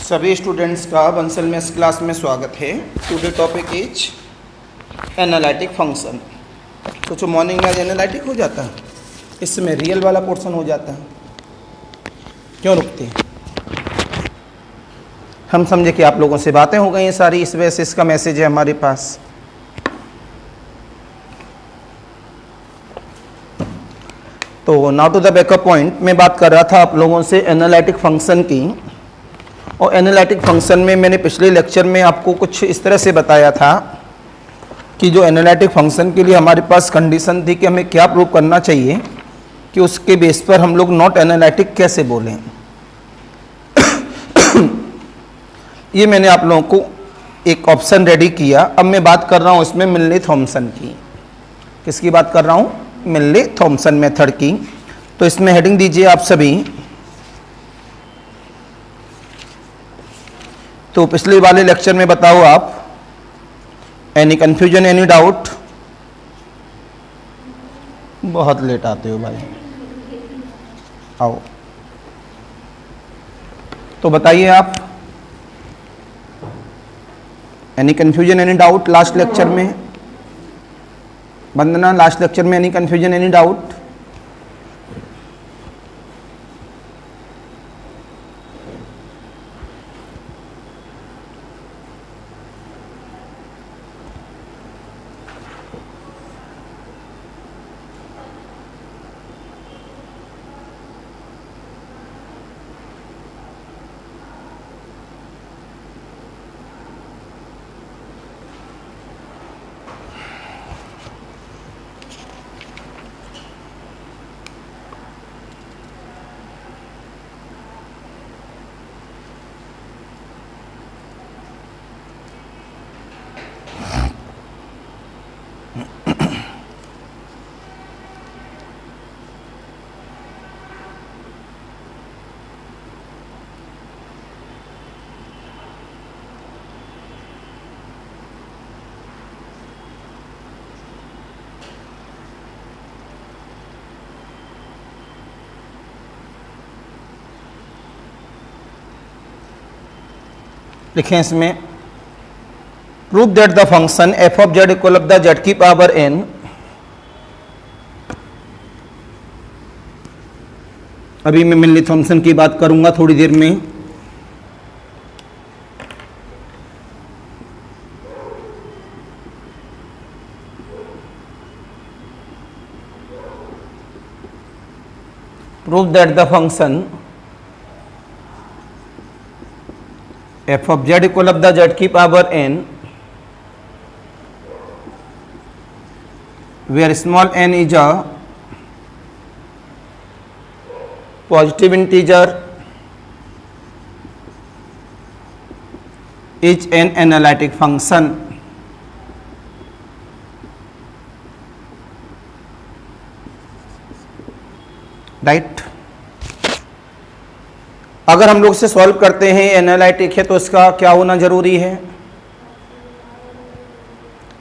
सभी स्टूडेंट्स का Bansal maths class में स्वागत है। Today topic is analytic function. तो जो मॉर्निंग में एनालिटिक हो जाता है, इसमें रियल वाला पोर्शन हो जाता है। क्यों रुकते हैं? हम समझे कि आप लोगों से बातें हो गई हैं सारी, इस वजह से इसका मैसेज है हमारे पास। तो now to the backup point, मैं बात कर रहा था आप लोगों से एनालिटिक फंक्शन की। और एनालिटिक फंक्शन में मैंने पिछले लेक्चर में आपको कुछ इस तरह से बताया था कि जो एनालिटिक फंक्शन के लिए हमारे पास कंडीशन थी कि हमें क्या प्रूव करना चाहिए कि उसके बेस पर हम लोग नॉट एनालिटिक कैसे बोलें। ये मैंने आप लोगों को एक ऑप्शन रेडी किया। अब मैं बात कर रहा हूँ इसमें मिलने थॉमसन की। किसकी बात कर रहा हूँ? मिलने थॉमसन मेथड की। तो इसमें हेडिंग दीजिए आप सभी। तो पिछले वाले लेक्चर में बताओ आप, एनी कन्फ्यूजन, एनी डाउट? बहुत लेट आते हो भाई, आओ तो बताइए आप, any confusion, any doubt? Last lecture में वंदना, लास्ट लेक्चर में एनी कन्फ्यूजन, एनी डाउट? लिखें इसमें, prove that the function F of Z equal of the Z की पावर एन अभी मैं मिलने थॉमसन की बात करूंगा थोड़ी देर में। Prove that the function f of z equal of the z की power n where small n is a positive integer is an analytic function। Right. अगर हम लोग से सॉल्व करते हैं एनालिटिक है तो इसका क्या होना जरूरी है?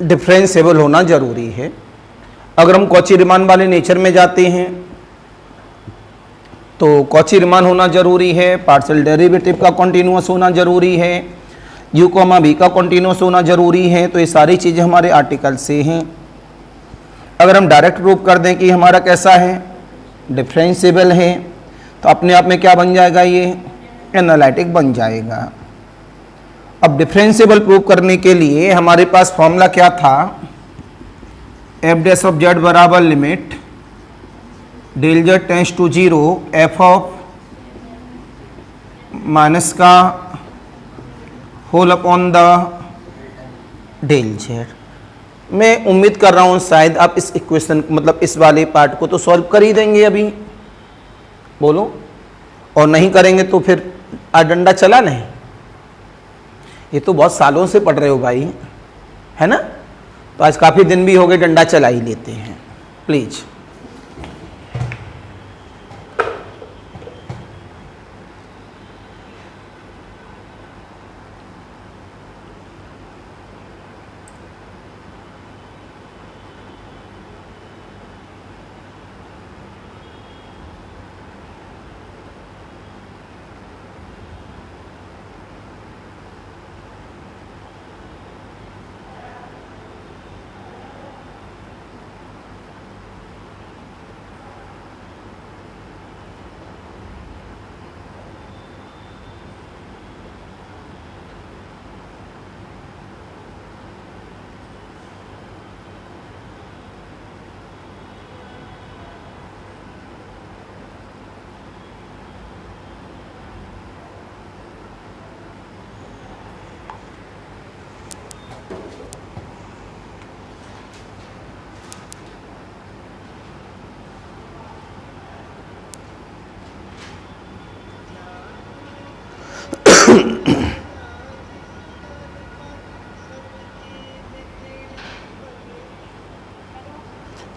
डिफरेंशिएबल होना जरूरी है। अगर हम कॉची रीमान वाले नेचर में जाते हैं तो कॉची रीमान होना जरूरी है, पार्शियल डेरिवेटिव का कॉन्टिन्यूअस होना जरूरी है, u, v का कॉन्टिन्यूअस होना जरूरी है। तो ये सारी चीजें हमारे आर्टिकल से हैं। अगर हम डायरेक्ट प्रूव कर दें कि हमारा कैसा है, डिफरेंशिएबल है, तो अपने आप में क्या बन जाएगा? ये एनालिटिक बन जाएगा। अब डिफरेंशिएबल प्रूव करने के लिए हमारे पास फॉर्मूला क्या था? एफ डैश ऑफ जेड बराबर limit del Z tends to 0 F of minus का whole upon the del Z. मैं उम्मीद कर रहा हूं शायद आप इस इक्वेशन मतलब इस वाले पार्ट को तो सॉल्व कर ही देंगे अभी, बोलो। और नहीं करेंगे तो फिर आज डंडा चला नहीं। ये तो बहुत सालों से पढ़ रहे हो भाई, है ना? तो आज काफी दिन भी हो गए, डंडा चला ही लेते हैं प्लीज।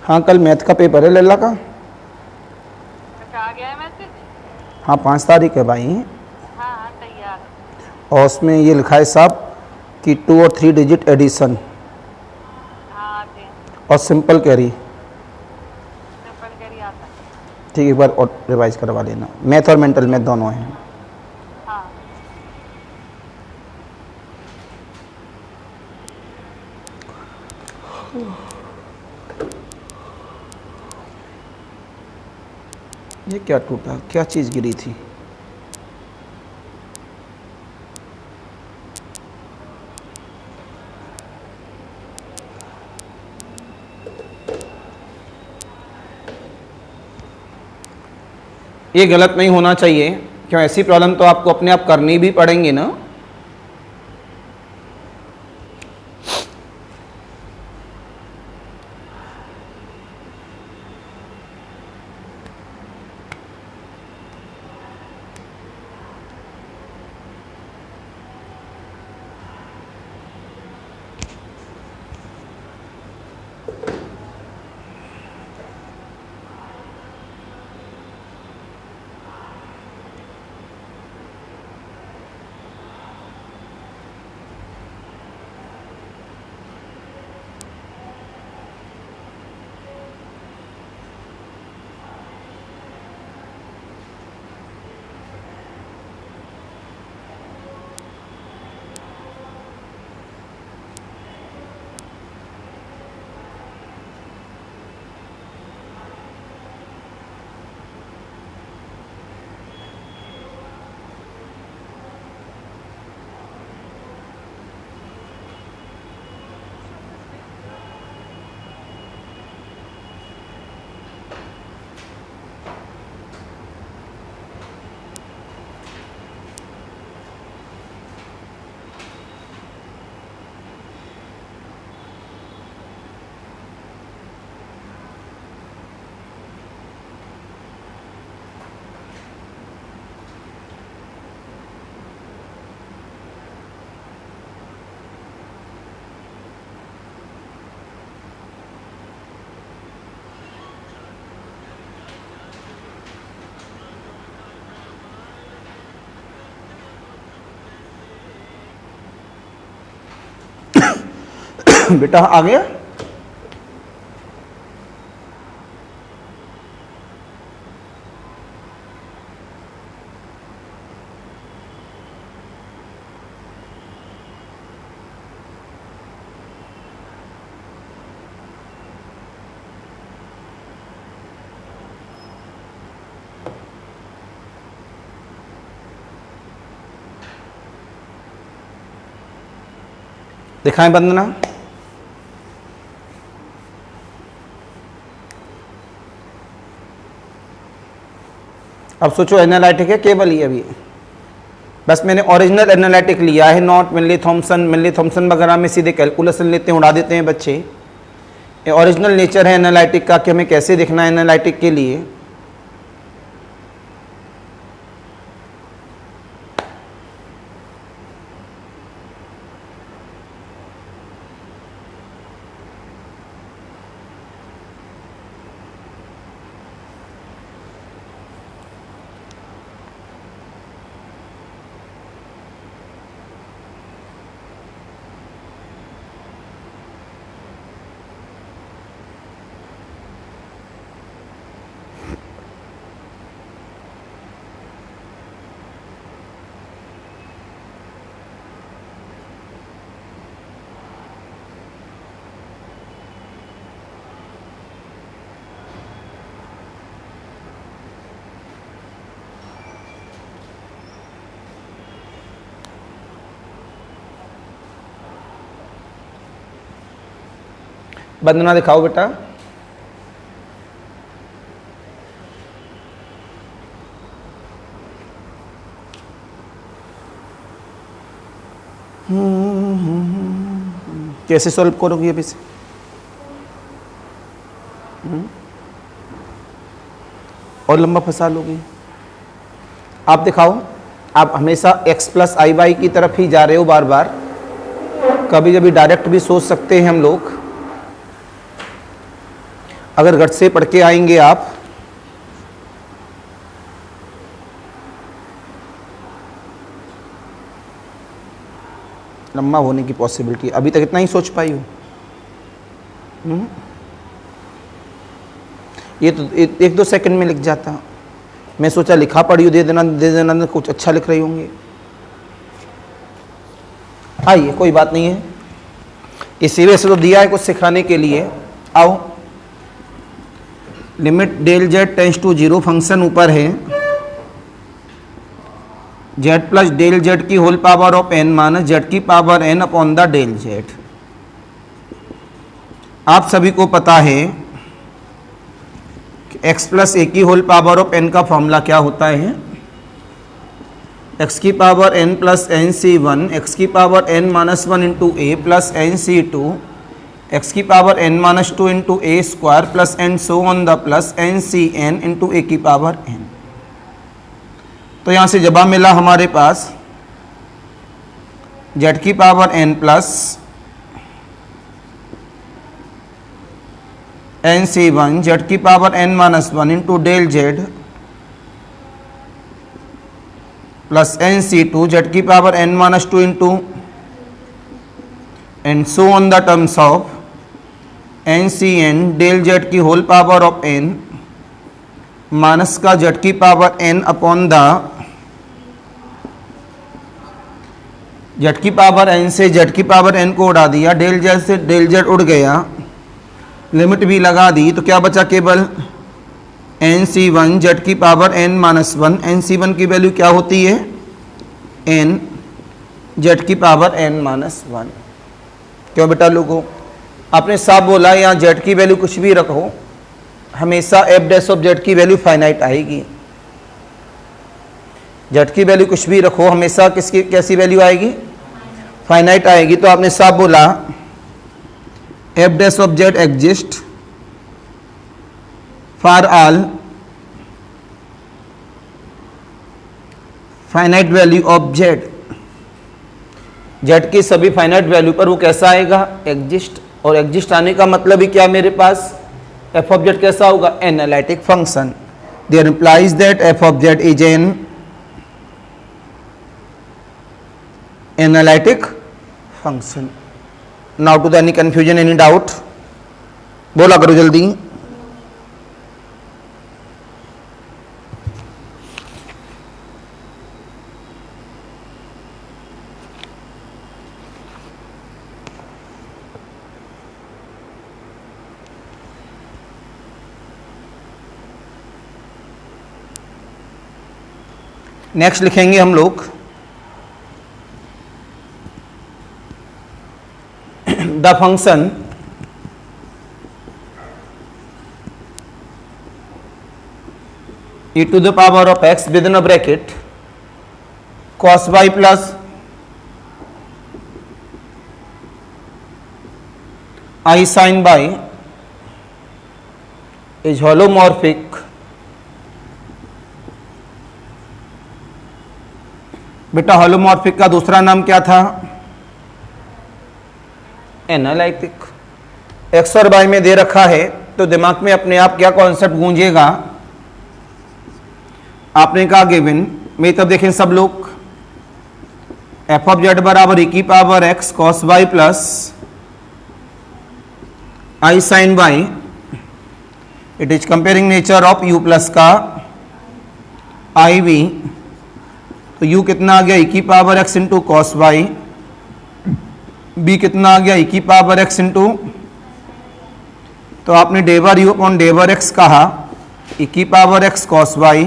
हाँ कल मैथ का पेपर है लल्ला का। अच्छा आ गया है मैसेज? हाँ 5 तारीख है भाई। हाँ हाँ तैयार। और उसमें ये लिखा है साहब कि 2 और 3 डिजिट एडिशन हाँ आते हैं, और सिंपल कैरी। सिंपल कैरी आता है। ठीक एक बार और रिवाइज करवा लेना, मैथ और मेंटल मैथ दोनों हैं। हाँ ये क्या टूटा, क्या चीज़ गिरी थी? ये गलत नहीं होना चाहिए, क्यों ऐसी प्रॉब्लम तो आपको अपने आप करनी भी पड़ेंगी ना। बेटा आ गया। दिखाएं वंदना। अब सोचो एनालिटिक है केवल ये अभी, बस मैंने ओरिजिनल एनालिटिक लिया है, नॉट मिनली थॉमसन वगैरह में सीधे कैलकुलेशन लेते हैं, उड़ा देते हैं बच्चे। ये ओरिजिनल नेचर है एनालिटिक का कि हमें कैसे देखना है एनालिटिक के लिए। वंदना दिखाओ बेटा। कैसे सॉल्व करोगी अभी से? और लंबा फंसा लोगी। आप दिखाओ आप हमेशा x प्लस आई वाई की तरफ ही जा रहे हो बार बार, कभी कभी डायरेक्ट भी सोच सकते हैं हम लोग, अगर गट से पढ़ के आएंगे आप। लंबा होने की पॉसिबिलिटी, अभी तक इतना ही सोच पाई हो। ये तो एक दो सेकंड में लिख जाता, मैं सोचा लिखा पढ़ी दे देना कुछ अच्छा लिख रही होंगे। आइए कोई बात नहीं है, इसी वजह से तो दिया है कुछ सिखाने के लिए। आओ, limit del Z tends to 0, function ऊपर है जेड प्लस डेल जेड की whole power of N minus Z की power N upon the del Z. आप सभी को पता है कि x प्लस ए की होल पावर ऑफ n का फॉर्मूला क्या होता है, x की पावर n प्लस एन सी वन, एक्स की power n minus one into A plus N C two, X की power n minus two into A square plus and so on the plus N C N into A की power n। तो यहाँ से जवाब मिला हमारे पास z की पावर n प्लस एन सी वन, जेड की power n minus one into del Z plus N C two, Z की power n minus two into and so on the terms of N C N del Z की whole power of n minus का Z की power n upon the Z की power n से Z की power n को उड़ा दिया, del Z से डेल जेड उड़ गया, लिमिट भी लगा दी, तो क्या बचा केवल एन सी वन जेड की power n minus one. N सी वन की वैल्यू क्या होती है, n जेड की पावर n माइनस वन। क्यों बेटा लोगों, आपने साफ बोला यहाँ जेड की वैल्यू कुछ भी रखो, हमेशा एफ डैश ऑफ जेड की वैल्यू फाइनाइट आएगी। जेड की वैल्यू कुछ भी रखो, हमेशा किसकी कैसी वैल्यू आएगी, फाइनाइट आएगी। तो आपने साफ बोला F dash of Z exist for all finite value of Z. Z की सभी फाइनाइट वैल्यू पर वो कैसा आएगा, एग्जिस्ट। और एग्जिस्ट आने का मतलब ही क्या, मेरे पास एफ ऑफ जेड कैसा होगा, analytic function. There implies that f of z is an analytic function. Now to the any confusion, any doubt, बोला करो जल्दी। नेक्स्ट लिखेंगे हम लोग the function e to the power of x within a bracket cos y plus I sin y is holomorphic बेटा holomorphic का दूसरा नाम क्या था, एनालिटिक। एक्स और वाई में दे रखा है तो दिमाग में अपने आप क्या कॉन्सेप्ट गूंजेगा, आपने कहा गिवन। मेरी तरफ देखें सब लोग, एफ ऑफ जेड बराबर e की power x cos Y plus i sine y. It is comparing nature of u plus का आई वी। तो u कितना आ गया, e की power x into cos y, b कितना आ गया, e की पावर x इंटू, तो आपने डेवर u अपॉन डेवर x कहा, e की पावर x कॉस वाई,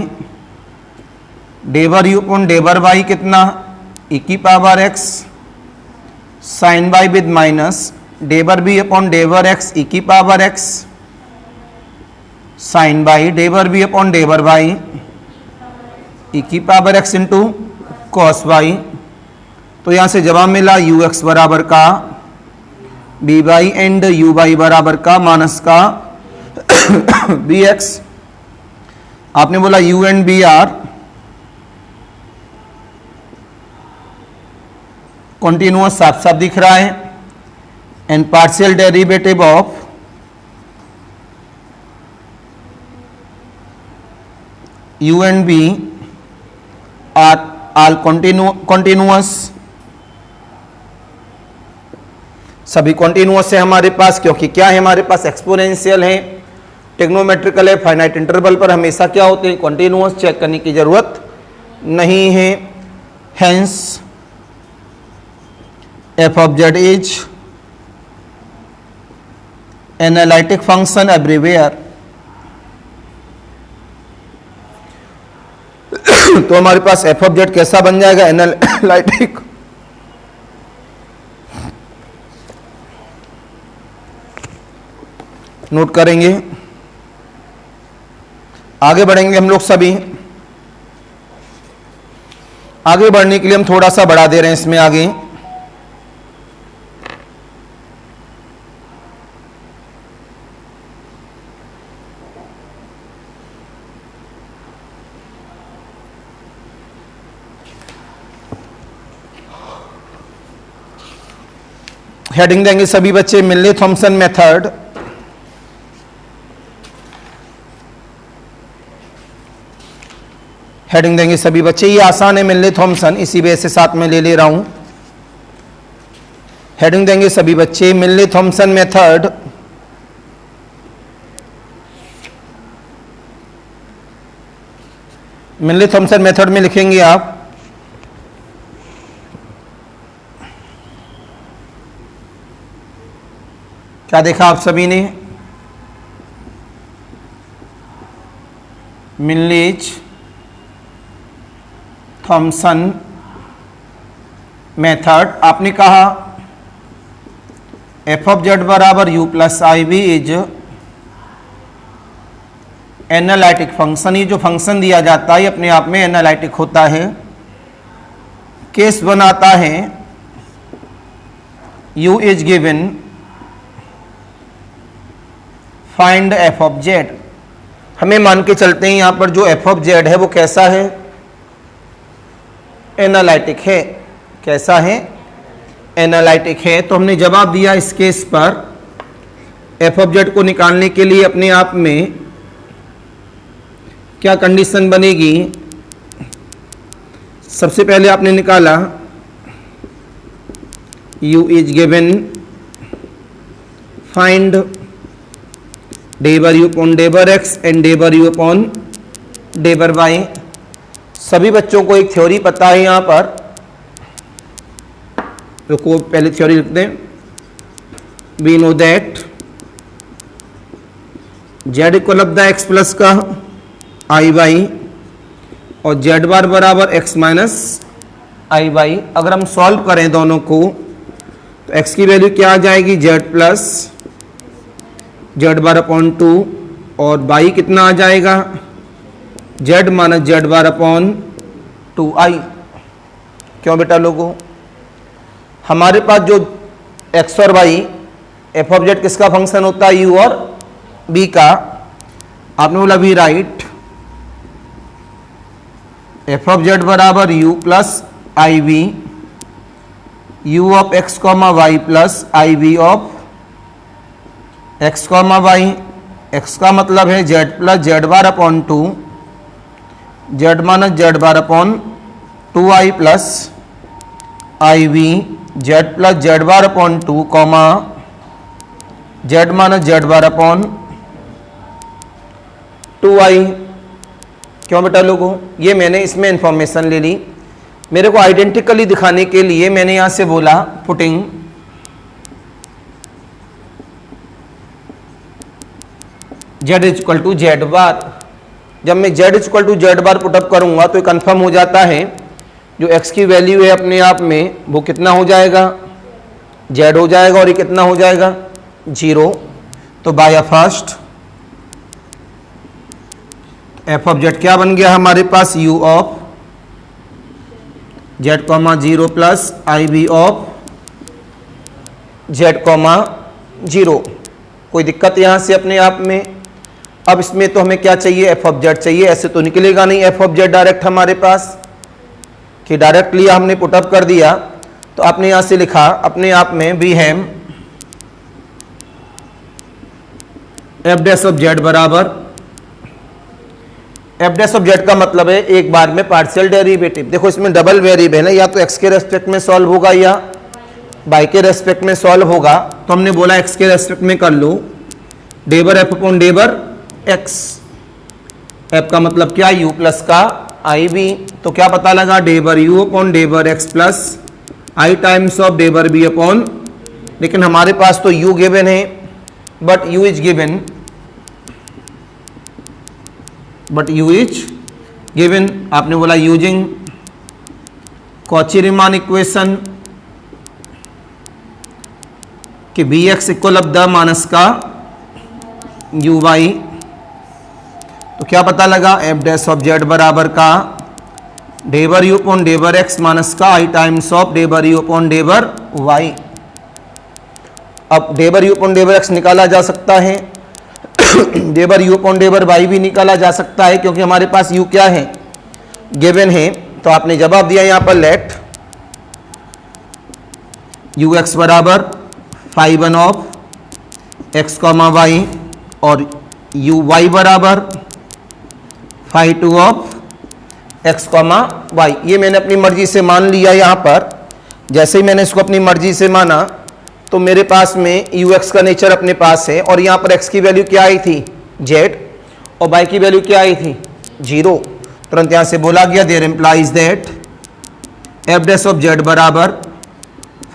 डेवर u अपॉन डेवर y कितना, e की power x sine y with minus, डेवर b अपॉन डेवर x e की पावर x साइन y, डेवर b अपॉन डेवर y e की power x into cos Y. तो यहाँ से जवाब मिला यू एक्स बराबर का B Y and U Y बराबर का माइनस का बी एक्स। आपने बोला u and b are continuous साफ साफ दिख रहा है, and partial derivative of u and v are all continuous, सभी कॉन्टिन्यूअस है हमारे पास, क्योंकि क्या है हमारे पास एक्सपोनेंशियल है, ट्रिग्नोमेट्रिकल है, फाइनाइट इंटरवल पर हमेशा क्या होते हैं कॉन्टिन्यूअस, चेक करने की जरूरत नहीं है। Hence f of z is analytic function everywhere. तो हमारे पास f ऑफ z कैसा बन जाएगा, एनालिटिक। नोट करेंगे, आगे बढ़ेंगे हम लोग सभी। आगे बढ़ने के लिए हम थोड़ा सा बढ़ा दे रहे हैं इसमें आगे। हेडिंग देंगे सभी बच्चे मिल्ले थॉमसन मेथड। हेडिंग देंगे सभी बच्चे, ये आसान है, मिल्ले थॉमसन, इसी वजह से साथ में ले रहा हूं। हेडिंग देंगे सभी बच्चे मिल्ले थॉमसन मेथड। मिल्ले थॉमसन मेथड में लिखेंगे आप क्या देखा आप सभी ने, मिल्लेज थॉमसन मेथड। आपने कहा एफ ऑफ जेड बराबर u plus i v is analytic function. ये जो फंक्शन दिया जाता है अपने आप में एनालिटिक होता है, केस बनाता है u is given find F of Z. हमें मान के चलते हैं यहां पर जो एफ ऑफ जेड है वो कैसा है, एनालिटिक है। कैसा है, एनालिटिक है। तो हमने जवाब दिया इस केस पर एफ ऑफ जेड को निकालने के लिए अपने आप में क्या कंडीशन बनेगी। सबसे पहले आपने निकाला u इज गिवन फाइंड डेबर यू अपॉन डेबर एक्स एंड डेबर यू अपॉन डेबर वाई। सभी बच्चों को एक थ्योरी पता है यहां पर, तो को पहले थ्योरी लिख दें। We know that z equal of the x plus का आई वाई और जेड बार बराबर एक्स माइनस आई वाई। अगर हम सॉल्व करें दोनों को तो एक्स की वैल्यू क्या आ जाएगी, Z plus z bar upon 2 और बाई कितना आ जाएगा, Z minus z bar upon 2i। क्यों बेटा लोगों, हमारे पास जो x और y एफ ऑफ जेड किसका फंक्शन होता है, u और b का। आपने बोला भी राइट एफ ऑफ जेड बराबर u plus i v, u of x comma Y plus i v of x comma y. x का मतलब है z plus z bar upon 2, z minus z bar upon 2i plus i v, z plus z bar upon 2 comma z minus z bar upon 2i। क्यों बेटा लोगों, ये मैंने इसमें information ले ली। मेरे को आइडेंटिकली दिखाने के लिए मैंने यहां से बोला putting z is equal to Z bar. जब मैं z is equal to Z bar put up करूंगा तो कंफर्म हो जाता है जो x की वैल्यू है अपने आप में वो कितना हो जाएगा, z हो जाएगा, और ये कितना हो जाएगा, 0। तो by first f of z क्या बन गया हमारे पास, u of Z comma 0 plus i v of Z comma 0। कोई दिक्कत यहां से अपने आप में। अब इसमें तो हमें क्या चाहिए, एफ ऑफ जेड चाहिए। ऐसे तो निकलेगा नहीं एफ ऑफ जेड डायरेक्ट हमारे पास कि डायरेक्ट लिया हमने पुटअप कर दिया। तो आपने यहां से लिखा अपने आप में we have f dash of Z बराबर, एफ डैश ऑफ जेड का मतलब है एक बार में पार्शियल डेरिवेटिव। देखो इसमें डबल वेरिएबल है ना, या तो एक्स के रेस्पेक्ट में सॉल्व होगा या वाई के रेस्पेक्ट में सॉल्व होगा। तो हमने बोला एक्स के रेस्पेक्ट में कर लो, डेबर एफ अपॉन डेबर एक्स, एफ का मतलब क्या यू प्लस का आई बी। तो क्या पता लगा, डेबर यू अपॉन डेबर X plus I times of डेबर बी अपॉन, लेकिन हमारे पास तो यू गिवन है बट यू इज गिवन, आपने बोला यूजिंग कॉची-रीमान इक्वेशन कि B X equal of the minus का यू वाई। तो क्या पता लगा, एफ डैश ऑफ जेड बराबर का डेबर यू अपॉन डेबर एक्स माइनस का आई टाइम्स ऑफ डेबर यू अपॉन डेबर वाई। अब डेबर यू अपॉन डेबर एक्स निकाला जा सकता है, डेबर यू अपॉन डेबर वाई भी निकाला जा सकता है, क्योंकि हमारे पास यू क्या है, गिवन है। तो आपने जवाब दिया यहां पर लेट यू एक्स बराबर phi one of x comma y और यू वाई बराबर phi two of x comma y. ये मैंने अपनी मर्जी से मान लिया यहां पर। जैसे ही मैंने इसको अपनी मर्जी से माना तो मेरे पास में यू एक्स का नेचर अपने पास है, और यहाँ पर एक्स की वैल्यू क्या आई थी, जेड, और वाई की वैल्यू क्या आई थी, 0। तुरंत यहाँ से बोला गया there implies that F dash of Z बराबर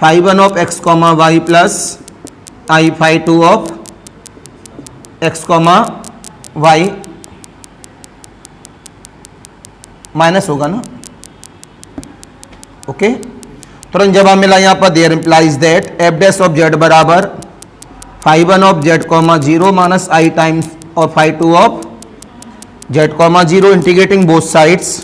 phi one of x comma Y plus I phi two of x comma Y, minus होगा ना, ओके। तुरंत जवाब मिला यहाँ पर there implies that F dash of Z बराबर phi one of Z comma 0 minus I times और phi two of Z comma 0 integrating both sides.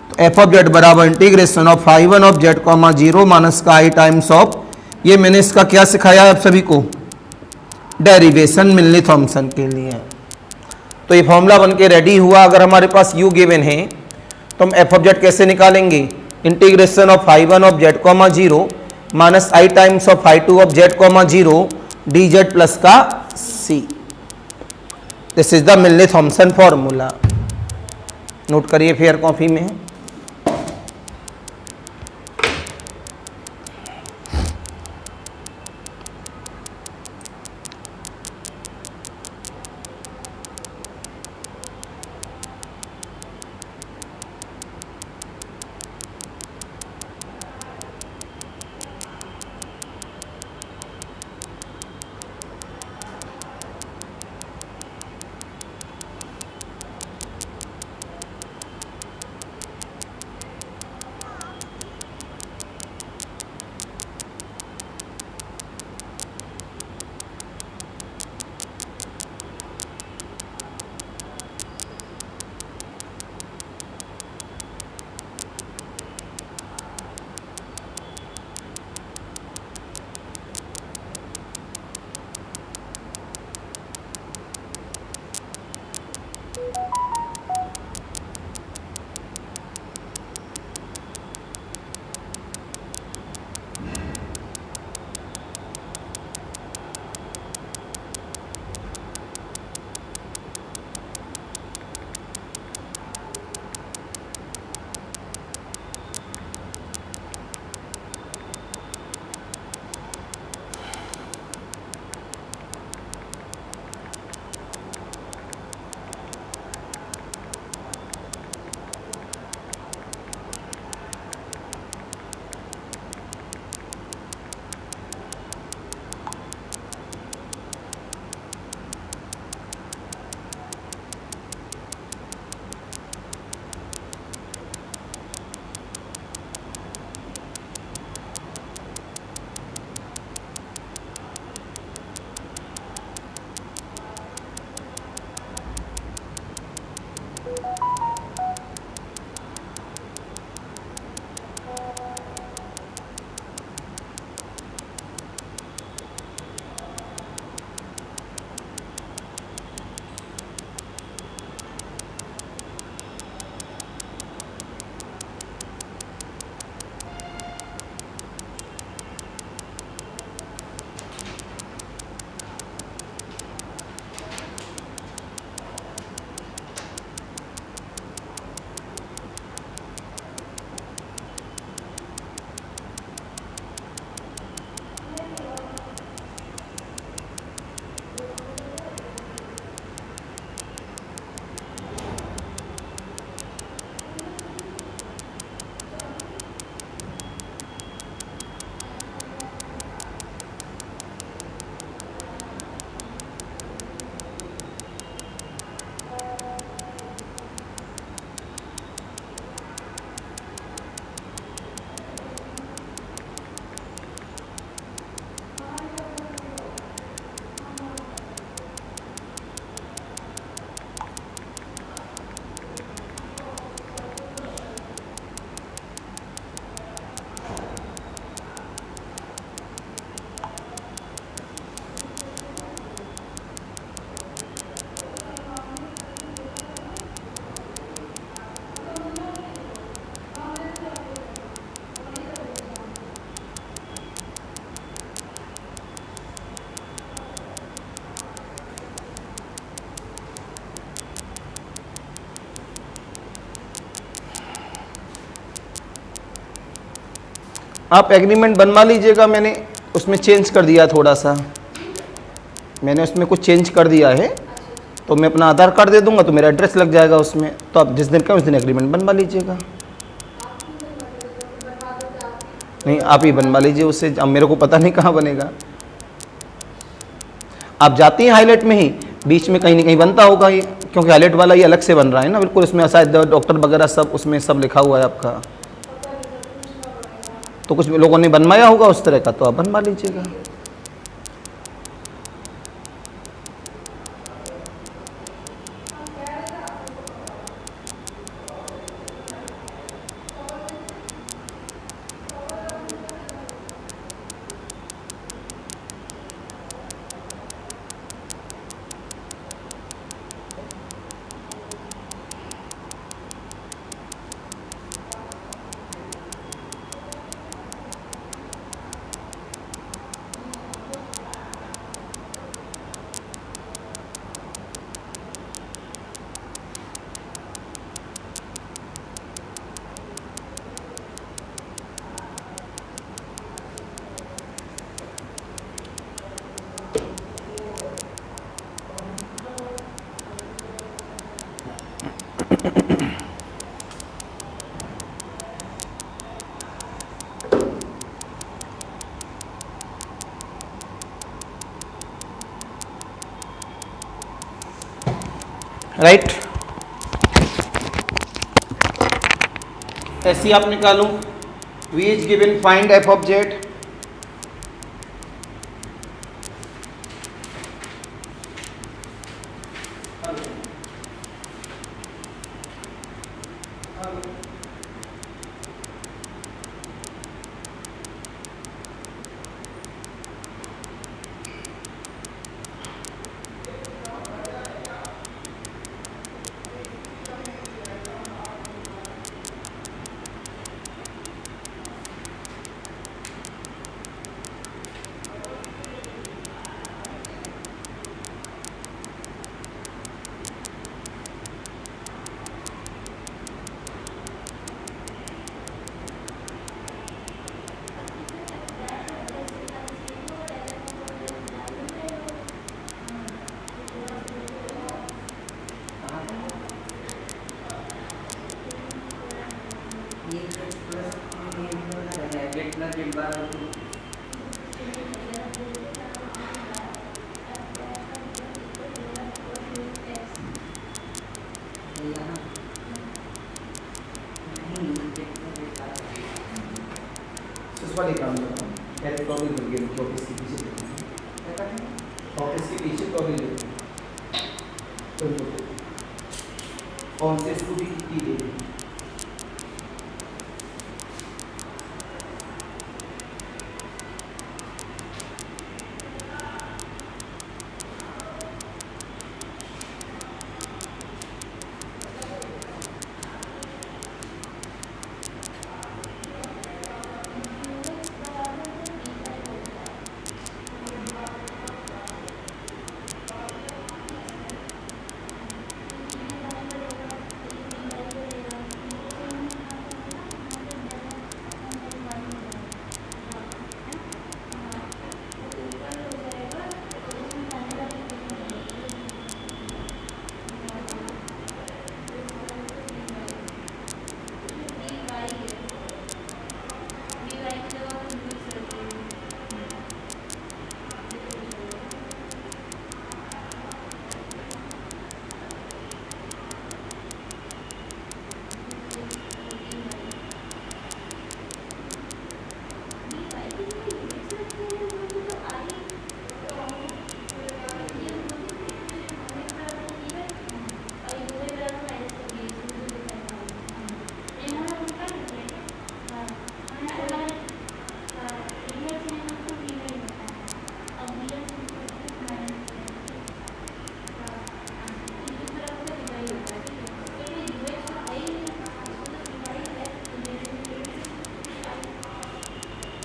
तो एफ ऑफ जेड बराबर integration of phi one of Z comma 0 minus का I times of, ये मैंने इसका क्या सिखाया है आप सभी को, डेरिवेशन मिलनी थॉम्सन के लिए। तो ये फॉर्मूला बन के रेडी हुआ। अगर हमारे पास यू गिवन है तो हम एफ ऑफ जेड कैसे निकालेंगे, integration of phi one of Z comma 0 minus I times of phi two of Z comma 0 d Z plus का c. This is the Milne Thomson formula. Note करिए fair copy में। आप agreement बनवा लीजिएगा, मैंने उसमें चेंज कर दिया थोड़ा सा, मैंने उसमें कुछ चेंज कर दिया है, तो मैं अपना आधार कार्ड दे दूंगा तो मेरा एड्रेस लग जाएगा उसमें, तो आप जिस दिन का उस दिन एग्रीमेंट बनवा लीजिएगा। नहीं, आप ही बनवा लीजिए उससे, अब मेरे को पता नहीं कहाँ बनेगा। आप जाती हैं हाईलाइट में ही, बीच में कहीं ना कहीं बनता होगा ये, क्योंकि हाईलाइट वाला ये अलग से बन रहा है ना बिल्कुल, उसमें शायद डॉक्टर वगैरह सब उसमें सब लिखा हुआ है आपका, तो कुछ लोगों ने बनवाया होगा उस तरह का, तो आप बनवा लीजिएगा। राइट, ऐसी आप निकालो, v is given, find f of z। वाले काम करता हूँ, ऐसे टॉपिक बन गए, टॉपिक के पीछे टॉपिक के पीछे टॉपिक कौन से स्कूटी की गई।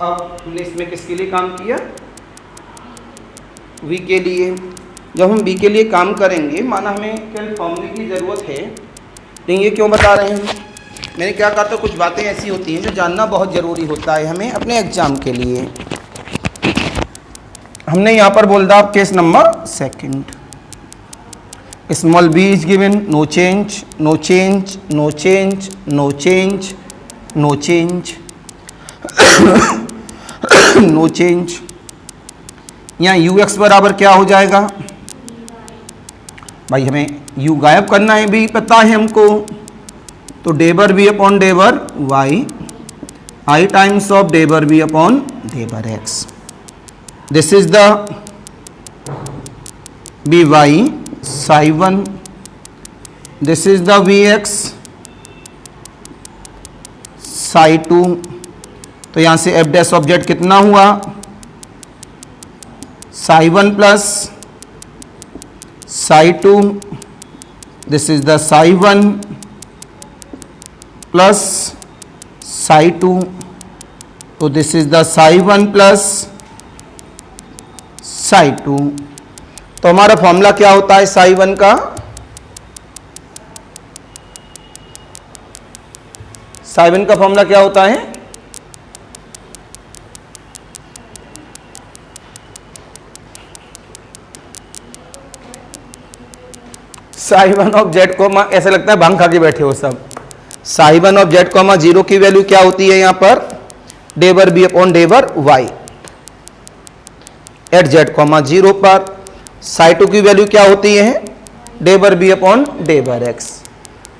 अब हमने इसमें किसके लिए काम किया, वी के लिए। जब हम वी के लिए काम करेंगे, माना हमें केवल फॉर्मूले की ज़रूरत है, लेकिन ये क्यों बता रहे हैं हम, मैंने क्या कहा था, कुछ बातें ऐसी होती हैं जो जानना बहुत ज़रूरी होता है हमें अपने एग्जाम के लिए। हमने यहाँ पर बोल दिया case number second, small b is given, no change, no change, no change, no change, no change, no change. यहाँ यू एक्स बराबर क्या हो जाएगा भाई, हमें u गायब करना है भी पता है हमको, तो डेबर बी अपॉन डेबर y, i टाइम्स ऑफ डेबर बी अपॉन डेबर x। This is the B Y psi 1, this is the V X psi 2। तो यहां से एफ डैश ऑब्जेक्ट कितना हुआ, psi 1 plus psi 2, this is the psi 1 plus psi 2, तो this is the psi 1 plus psi 2। तो हमारा formula क्या होता है साई 1 का, साई 1 का फॉर्मूला क्या होता है, साई 1 ऑफ जेड कोमा, ऐसा लगता है भांग खा के बैठे हो सब। साई 1 ऑफ जेड कोमा 0 की वैल्यू क्या होती है यहां पर, डेबर बी अपॉन डेबर वाई एट जेड कोमा 0 पर। साई 2 की वैल्यू क्या होती है, डेबर बी अपॉन डेबर एक्स।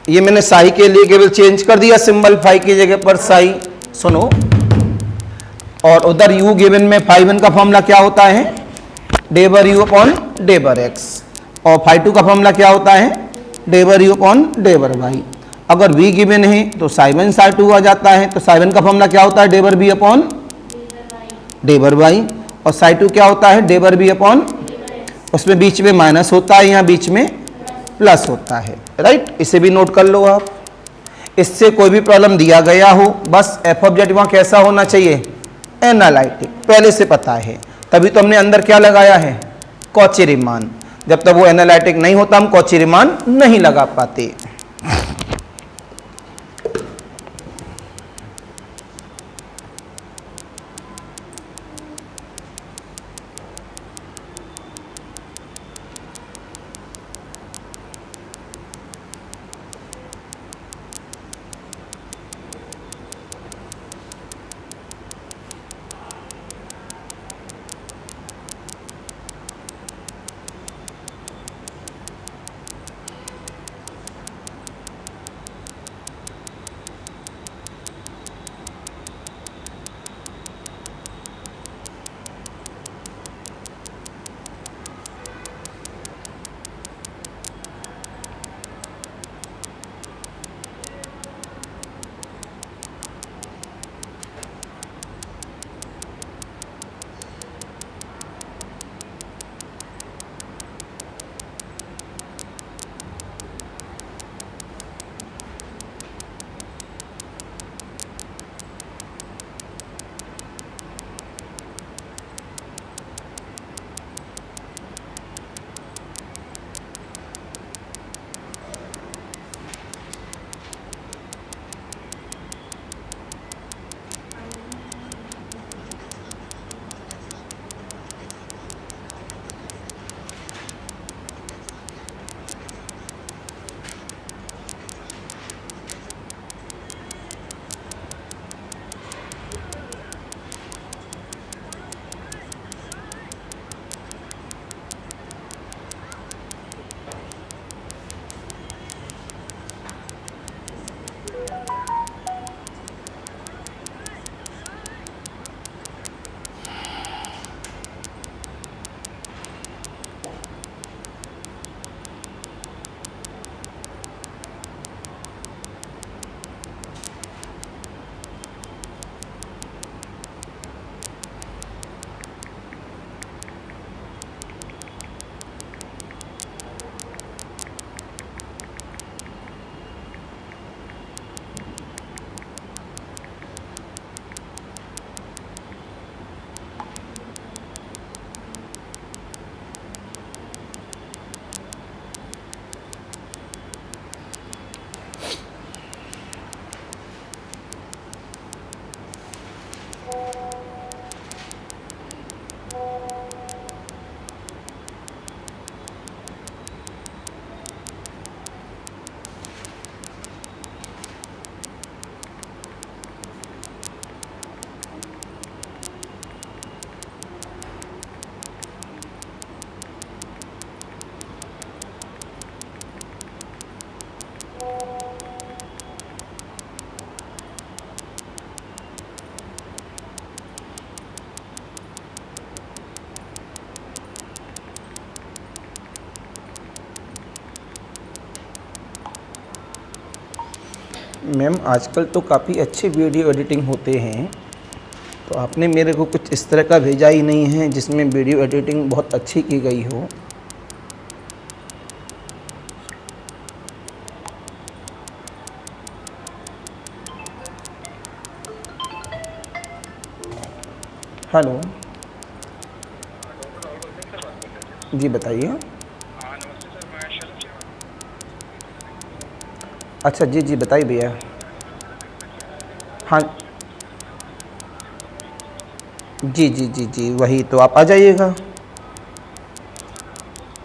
ये मैंने साई के लिए केवल चेंज कर दिया सिंबल, फाई की जगह पर साई। सुनो, और उधर यू गिवन में फाई 1 का फॉर्मूला क्या होता है, डेबर यू अपॉन डेबर एक्स, और फाई 2 का फॉर्मूला क्या होता है, डेबर यू अपॉन डेबर वाई। अगर v गिवन है तो साई 1 साई 2 आ जाता है, तो साई 1 का फॉर्मूला क्या होता है, डेबर बी अपॉन डेबर वाई, और साई 2 क्या होता है, डेबर बी अपॉन, उसमें बीच में माइनस होता है, यहाँ बीच में प्लस होता है, राइट। इसे भी नोट कर लो आप। इससे कोई भी प्रॉब्लम दिया गया हो, बस एफ ऑफ जेड वहाँ कैसा होना चाहिए, एनालिटिक, पहले से पता है, तभी तो हमने अंदर क्या लगाया है, कॉची रीमान। जब तक वो एनालिटिक नहीं होता हम कॉची रीमान नहीं लगा पाते। मैम आजकल तो काफ़ी अच्छे वीडियो एडिटिंग होते हैं, तो आपने मेरे को कुछ इस तरह का भेजा ही नहीं है जिसमें वीडियो एडिटिंग बहुत अच्छी की गई हो। हेलो जी बताइए। हाँ नमस्ते सर, मैं शलभ शर्मा। अच्छा जी जी बताइए भैया। हाँ जी जी जी जी वही तो, आप आ जाइएगा,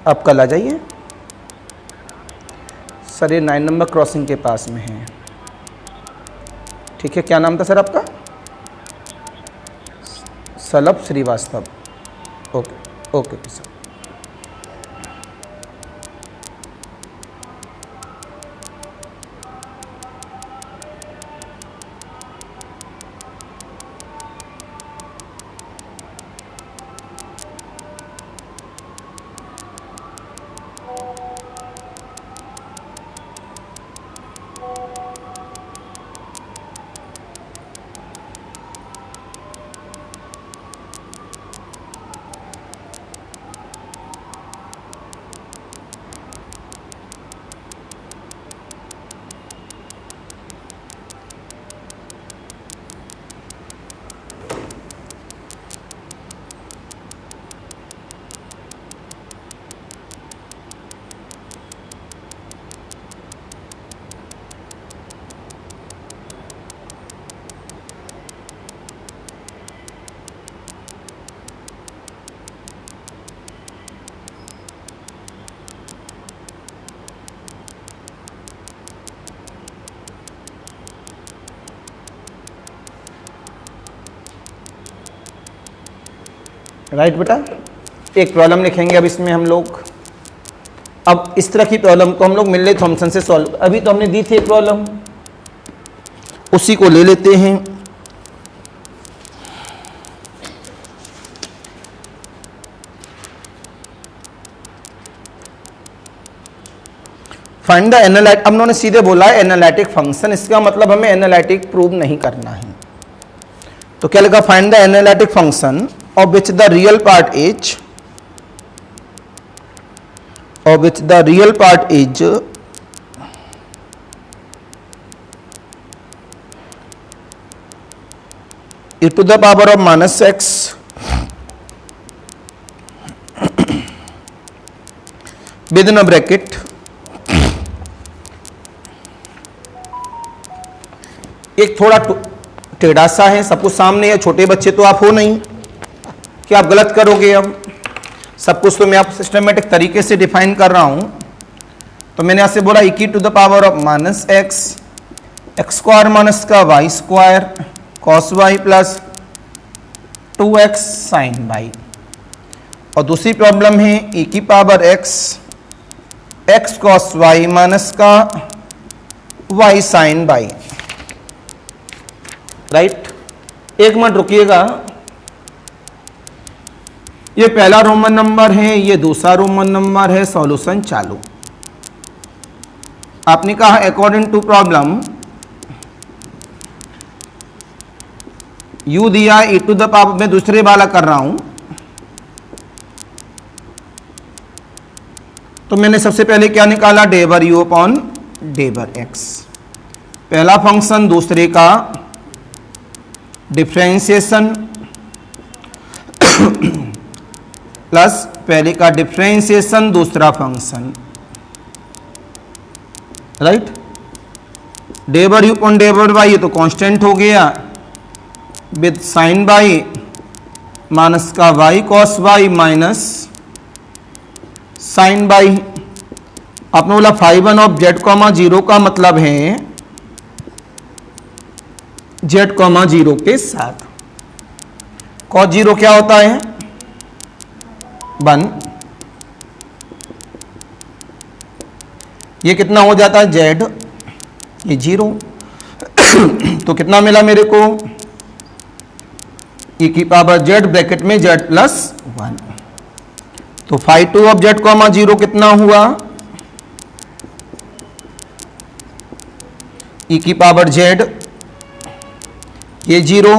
आप कल आ जाइए सर। ये 9 नंबर क्रॉसिंग के पास में है। ठीक है, क्या नाम था सर आपका? Shalabh Shrivastava. Okay okay sir. Right बेटा, एक प्रॉब्लम लिखेंगे अब इसमें हम लोग। अब इस तरह की प्रॉब्लम को हम लोग मिलले थॉमसन से सॉल्व, अभी तो हमने दी थी एक प्रॉब्लम, उसी को ले लेते हैं। फाइंड द एनालिटिक, अब उन्होंने सीधे बोला है एनालिटिक फंक्शन, इसका मतलब हमें एनालिटिक प्रूव नहीं करना है। तो क्या लिखा? Find the analytic function of which the real part is e to the power of minus x within a bracket एक थोड़ा टेढ़ा सा है, सब कुछ सामने है, छोटे बच्चे तो आप हो नहीं कि आप गलत करोगे। अब सब कुछ तो मैं आप सिस्टमेटिक तरीके से डिफाइन कर रहा हूं। तो मैंने यहां से बोला e to the power of minus X, X square minus का Y square cos Y plus 2x sine Y. और दूसरी प्रॉब्लम है e की power x, X cos Y minus का वाई साइन वाई। राइट, एक मिनट रुकिएगा। ये पहला रोमन नंबर है, ये दूसरा रोमन नंबर है, सॉल्यूशन चालू। आपने कहा अकॉर्डिंग टू प्रॉब्लम यू दिया e टू द पावर, मैं दूसरे वाला कर रहा हूं। तो मैंने सबसे पहले क्या निकाला? डेवर यू अपॉन डेवर एक्स। पहला फंक्शन दूसरे का डिफरेंशिएशन प्लस पहले का डिफरेंशिएशन दूसरा फंक्शन। राइट, डेवर यू अपॉन डेवर वाई, ये तो कांस्टेंट हो गया, विद साइन वाई माइनस का Y cos Y minus sine Y. आपने बोला phi one of Z comma zero का मतलब है जेड कॉमा जीरो के साथ। कॉस जीरो क्या होता है? 1। ये कितना हो जाता है? जेड, ये 0। तो कितना मिला मेरे को? e की पावर जेड ब्रैकेट में जेड प्लस 1। तो phi two of Z comma zero कितना हुआ? ई की पावर जेड, ये 0,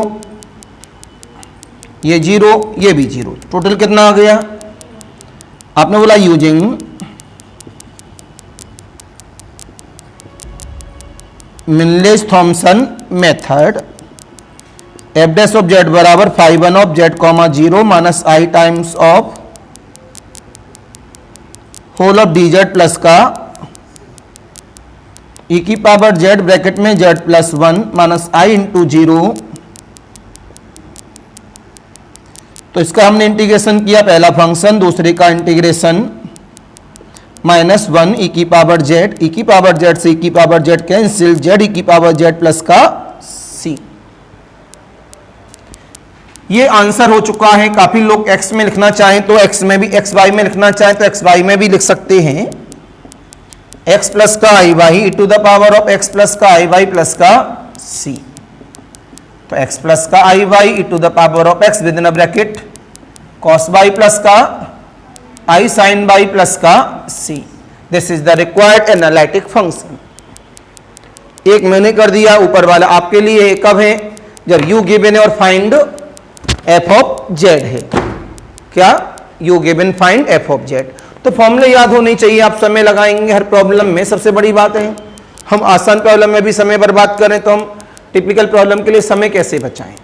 ये 0, ये भी 0, टोटल कितना आ गया? आपने बोला using Milne's Thomson method F dash of Z बराबर phi 1 of Z comma 0 minus I times of whole of D Z plus का ई की पावर जेड ब्रैकेट में Z plus 1 minus I into 0। तो इसका हमने इंटीग्रेशन किया, पहला function, दूसरे का इंटीग्रेशन माइनस 1 ई की पावर जेड, ई की पावर जेड से ई की पावर जेड कैंसिल, जेड ई की पावर जेड प्लस का सी। ये आंसर हो चुका है। काफी लोग x में लिखना चाहें तो x में भी, एक्स वाई में लिखना चाहें तो एक्स वाई में भी लिख सकते हैं। x प्लस का आई Y E to the power of x plus का आई वाई प्लस का c। तो x प्लस का आई Y E to the power of x with in a bracket cos y plus का आई साइन y प्लस का c। This is the required analytic function. एक मैंने कर दिया, ऊपर वाला आपके लिए कब है? जब u गिवन है और फाइंड f ऑफ z है। क्या? u given find f of z। तो फॉर्मूले याद होने चाहिए, आप समय लगाएंगे हर प्रॉब्लम में, सबसे बड़ी बात है। हम आसान प्रॉब्लम में भी समय बर्बाद करें तो हम टिपिकल प्रॉब्लम के लिए समय कैसे बचाएं?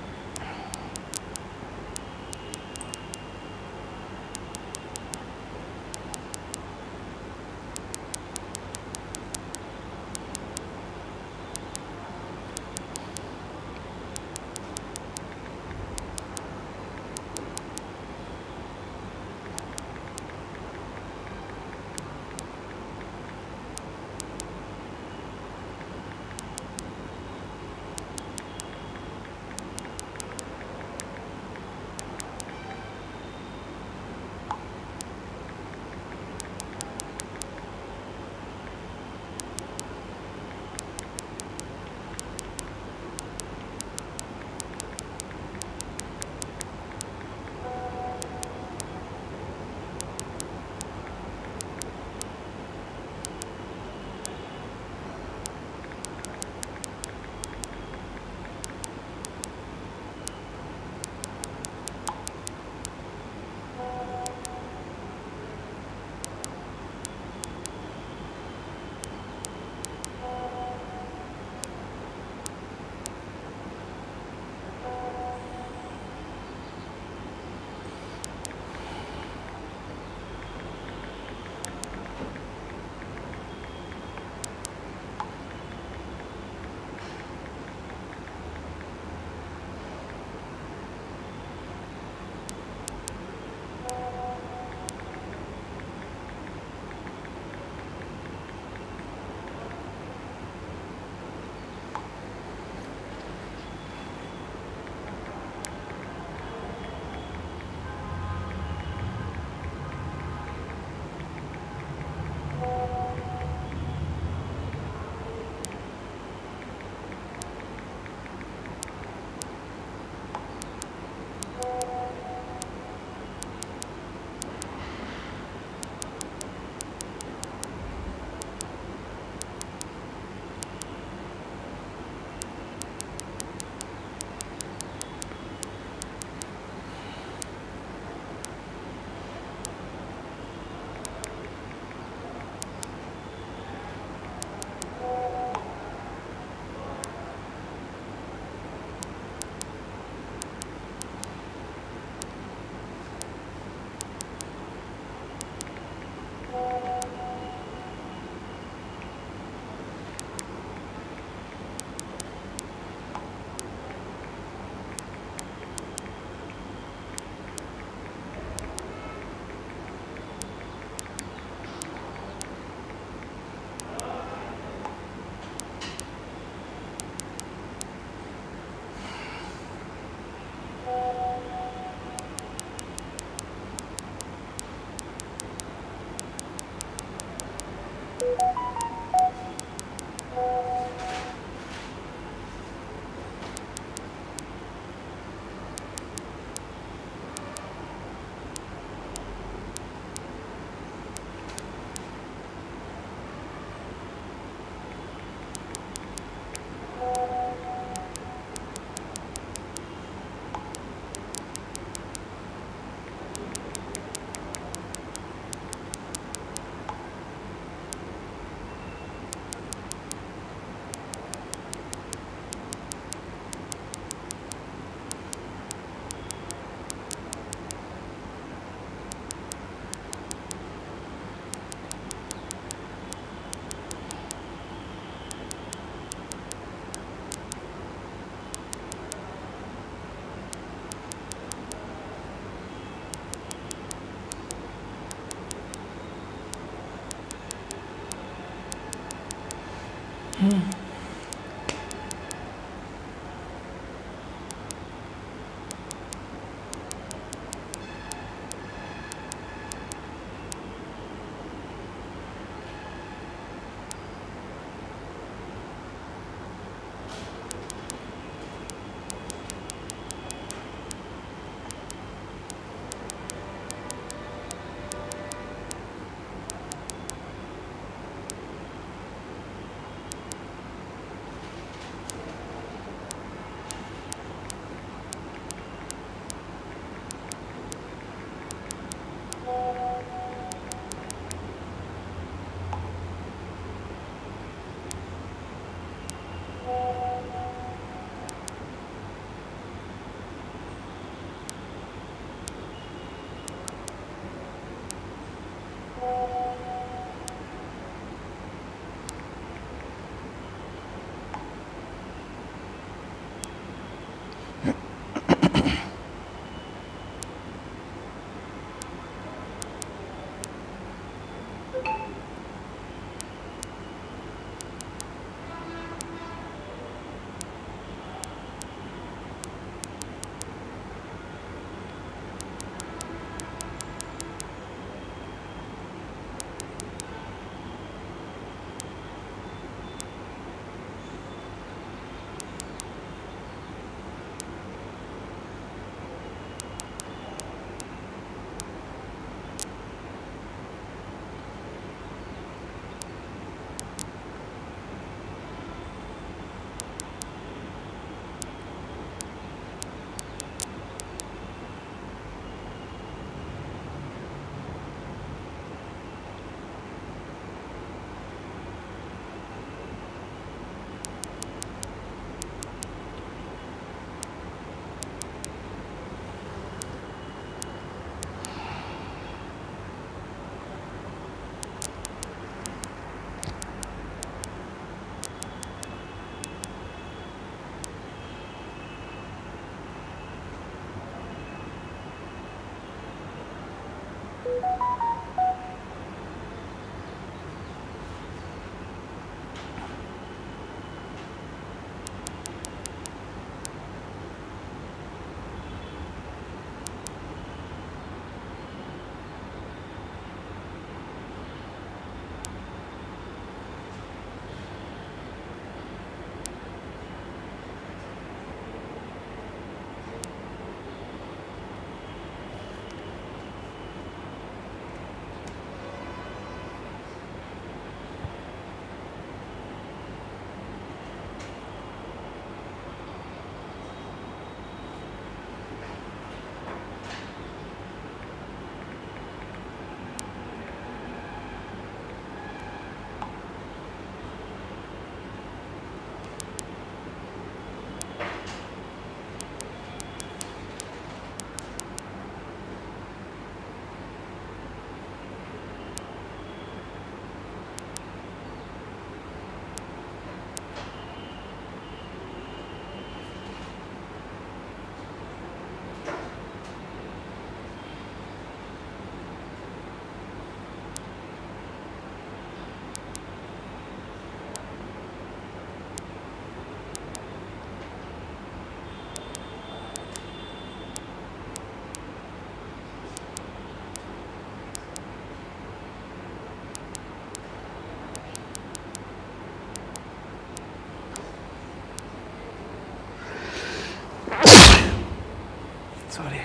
सॉरी,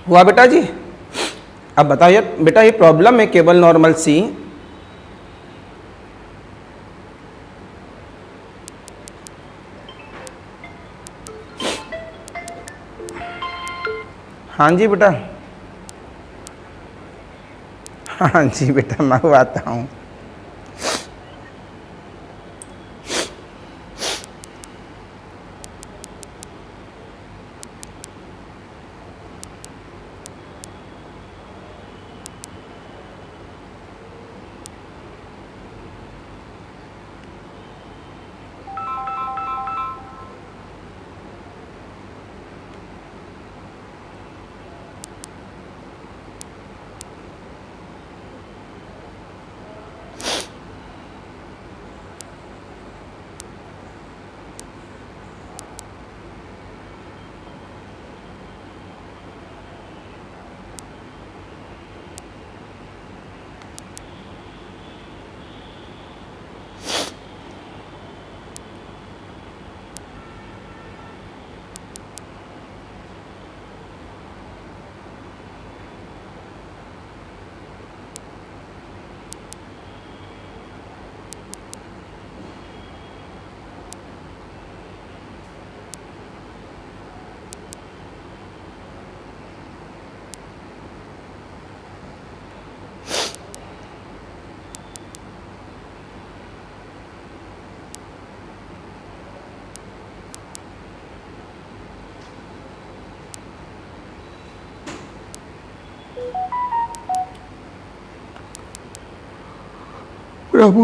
हुआ बेटा जी? अब बताइए बेटा, ये प्रॉब्लम है केवल नॉर्मल सी। हाँ जी बेटा, हाँ जी बेटा, मैं आता हूँ। प्रभु।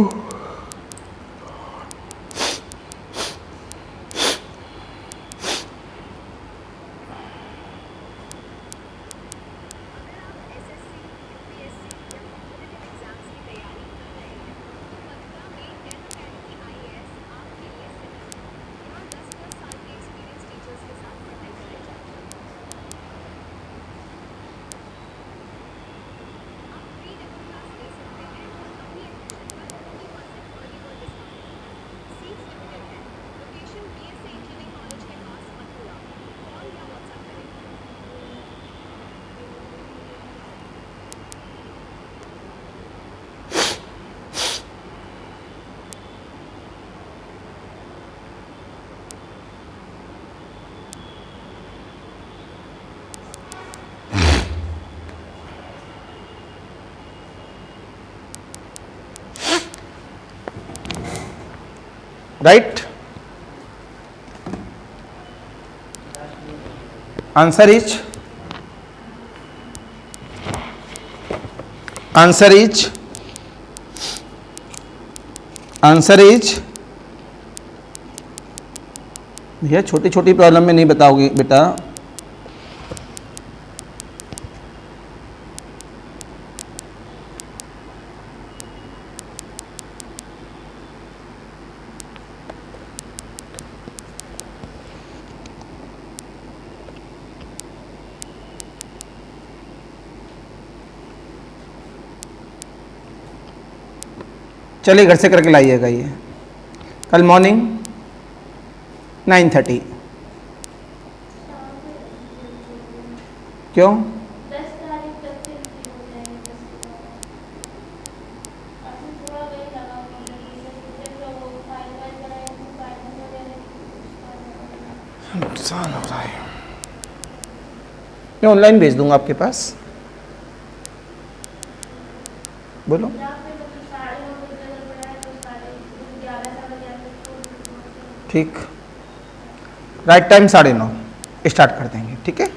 Right? Answer is भैया छोटी छोटी प्रॉब्लम में नहीं बताओगे बेटा। चलिए घर से करके लाइएगा ये कल मॉर्निंग 9:30। क्यों? 10 तारीख तक से फ्री हो जाएंगे। 10 के बाद अभी थोड़ा वेट लगा वो फाइल नुकसान हो रहा है। मैं ऑनलाइन भेज दूंगा आपके पास। बोलो। ठीक, राइट टाइम 9:30 स्टार्ट कर देंगे। ठीक है,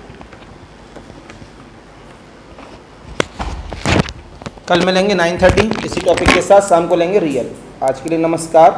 कल मिलेंगे 9:30 इसी टॉपिक के साथ। शाम को लेंगे रियल। आज के लिए नमस्कार।